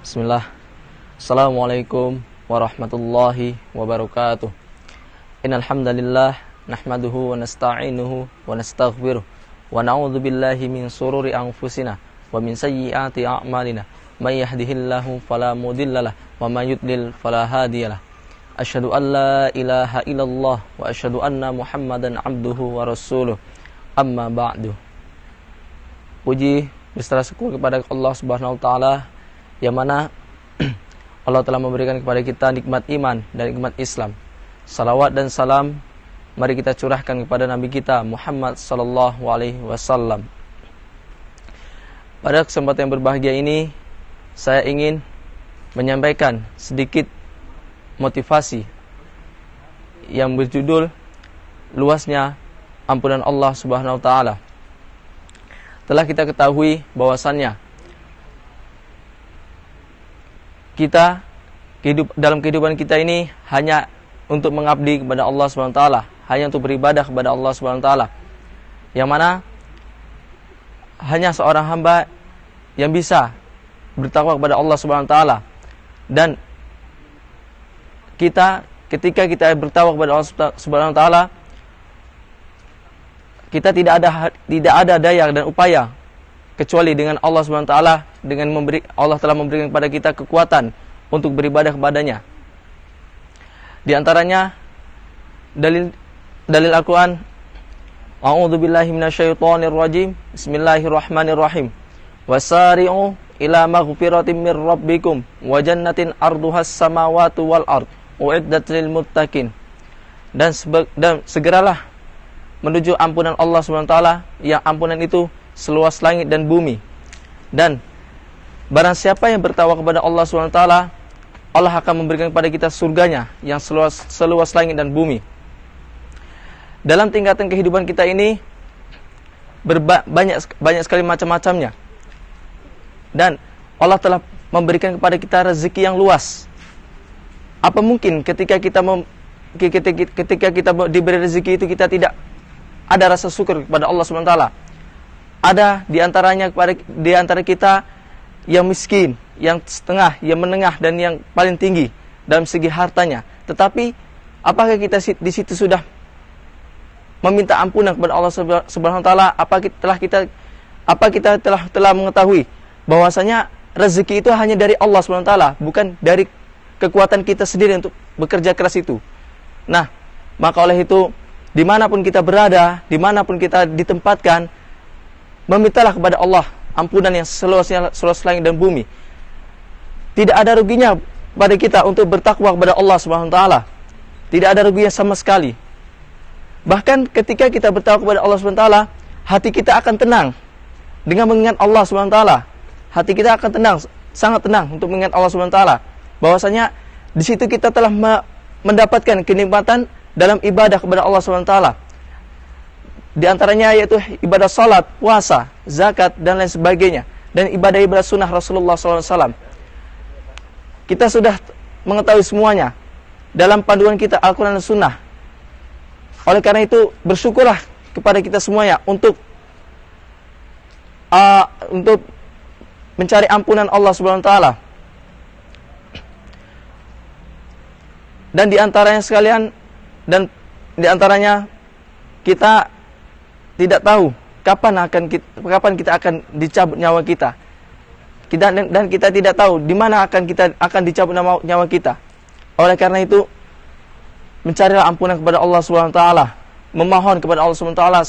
Bismillah. Assalamualaikum warahmatullahi wabarakatuh. Innal hamdalillah nahmaduhu wa nasta'inuhu wa nastaghfiruh wa na'udzu billahi min shururi anfusina wa min sayyiati a'malina. May yahdihillahu fala mudhillalah wa may yudlil fala hadiyalah. Asyhadu an la ilaha illallah wa asyhadu anna Muhammadan abduhu wa rasuluh. Amma ba'du. Puji beserta syukur kepada Allah Subhanahu wa taala yang mana Allah telah memberikan kepada kita nikmat iman dan nikmat Islam. Salawat dan salam mari kita curahkan kepada Nabi kita Muhammad sallallahu alaihi wasallam. Pada kesempatan yang berbahagia ini, saya ingin menyampaikan sedikit motivasi yang berjudul luasnya ampunan Allah Subhanahu wa taala. Telah kita ketahui bahwasannya kita dalam kehidupan kita ini hanya untuk mengabdi kepada Allah Subhanahu wa taala, hanya untuk beribadah kepada Allah Subhanahu wa taala. Yang mana hanya seorang hamba yang bisa bertakwa kepada Allah Subhanahu wa taala. Dan ketika kita bertakwa kepada Allah Subhanahu wa taala, kita tidak ada daya dan upaya kecuali dengan Allah Subhanahu wa taala, dengan Allah telah memberikan kepada kita kekuatan untuk beribadah kepadanya. Di antaranya dalil Al-Qur'an, A'udzubillahi minasyaitonir rajim. Bismillahirrahmanirrahim. Wasari'u ila maghfiratin mir rabbikum wa jannatin arduhas samawati wal ard uiddat lil muttaqin. Dan segeralah menuju ampunan Allah Subhanahu wa taala, yang ampunan itu seluas langit dan bumi. Dan barang siapa yang bertakwa kepada Allah SWT, Allah akan memberikan kepada kita surganya yang seluas langit dan bumi. Dalam tingkatan kehidupan kita ini banyak sekali macam-macamnya. Dan Allah telah memberikan kepada kita rezeki yang luas. Apa mungkin ketika kita diberi rezeki itu kita tidak ada rasa syukur kepada Allah SWT? Ada di antara kita yang miskin, yang setengah, yang menengah, dan yang paling tinggi dalam segi hartanya. Tetapi apakah kita di situ sudah meminta ampunan kepada Allah Subhanahu wa taala? Apa kita telah mengetahui bahwasanya rezeki itu hanya dari Allah Subhanahu wa taala, bukan dari kekuatan kita sendiri untuk bekerja keras itu. Nah, maka oleh itu dimanapun kita berada, dimanapun kita ditempatkan, memintalah kepada Allah ampunan yang seluas langit dan bumi. Tidak ada ruginya pada kita untuk bertakwa kepada Allah Subhanahu wa taala. Tidak ada ruginya sama sekali. Bahkan ketika kita bertakwa kepada Allah Subhanahu wa taala, hati kita akan tenang dengan mengingat Allah Subhanahu wa taala. Hati kita akan tenang, sangat tenang untuk mengingat Allah Subhanahu wa taala. Bahwasanya di situ kita telah mendapatkan kenikmatan dalam ibadah kepada Allah Subhanahu wa taala. Di antaranya yaitu ibadah salat, puasa, zakat, dan lain sebagainya. Dan ibadah-ibadah sunnah Rasulullah SAW. Kita sudah mengetahui semuanya dalam panduan kita Al-Quran dan Sunnah. Oleh karena itu, bersyukurlah kepada kita semuanya untuk mencari ampunan Allah Subhanahu wa taala. Dan di antaranya sekalian, kita tidak tahu kapan kita akan dicabut nyawa kita. Dan kita tidak tahu di mana akan dicabut nyawa kita. Oleh karena itu, mencarilah ampunan kepada Allah Subhanahu wa taala, memohon kepada Allah Subhanahu wa taala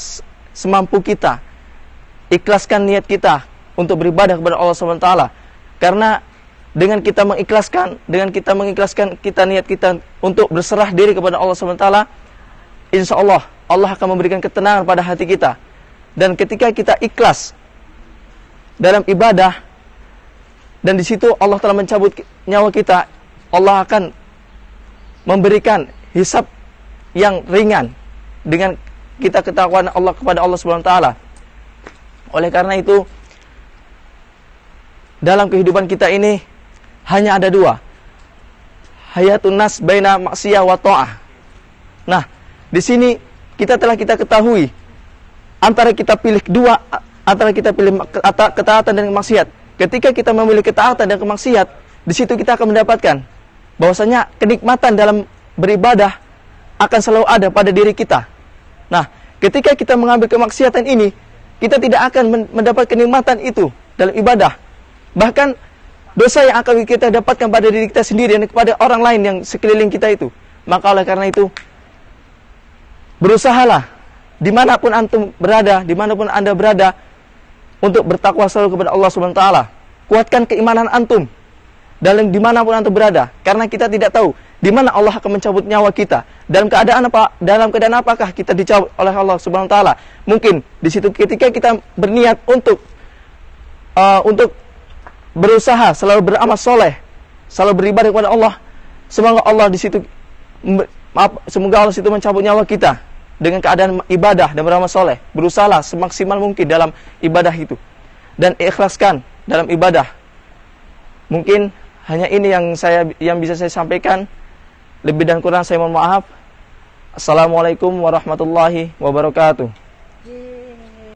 semampu kita. Ikhlaskan niat kita untuk beribadah kepada Allah Subhanahu wa taala. Karena dengan kita mengikhlaskan niat kita untuk berserah diri kepada Allah Subhanahu wa taala, insyaallah Allah akan memberikan ketenangan pada hati kita. Dan ketika kita ikhlas dalam ibadah, dan di situ Allah telah mencabut nyawa kita, Allah akan memberikan hisab yang ringan dengan kita ketakwaan Allah kepada Allah Subhanahu wa taala. Oleh karena itu, dalam kehidupan kita ini hanya ada dua, hayatun nas baina maksiyah wa ta'ah. Nah, di sini kita ketahui antara kita pilih ketaatan dan kemaksiat. Ketika kita memilih ketaatan dan kemaksiat, di situ kita akan mendapatkan bahwasanya kenikmatan dalam beribadah akan selalu ada pada diri kita. Nah, ketika kita mengambil kemaksiatan ini, kita tidak akan mendapat kenikmatan itu dalam ibadah. Bahkan dosa yang akan kita dapatkan pada diri kita sendiri dan kepada orang lain yang sekeliling kita itu. Maka oleh karena itu, berusahalah dimanapun antum berada, dimanapun anda berada, untuk bertakwa selalu kepada Allah Subhanahu Wa Taala. Kuatkan keimanan antum dalam dimanapun antum berada, karena kita tidak tahu di mana Allah akan mencabut nyawa kita. Dalam keadaan apa? Dalam keadaan apakah kita dicabut oleh Allah Subhanahu Wa Taala? Mungkin di situ ketika kita berniat untuk berusaha selalu beramal soleh, selalu beribadah kepada Allah, semoga Allah di situ semoga Allah situ mencabut nyawa kita dengan keadaan ibadah dan beramal soleh. Berusahalah semaksimal mungkin dalam ibadah itu dan ikhlaskan dalam ibadah. Mungkin hanya ini yang bisa saya sampaikan. Lebih dan kurang saya mohon maaf. Assalamualaikum warahmatullahi wabarakatuh.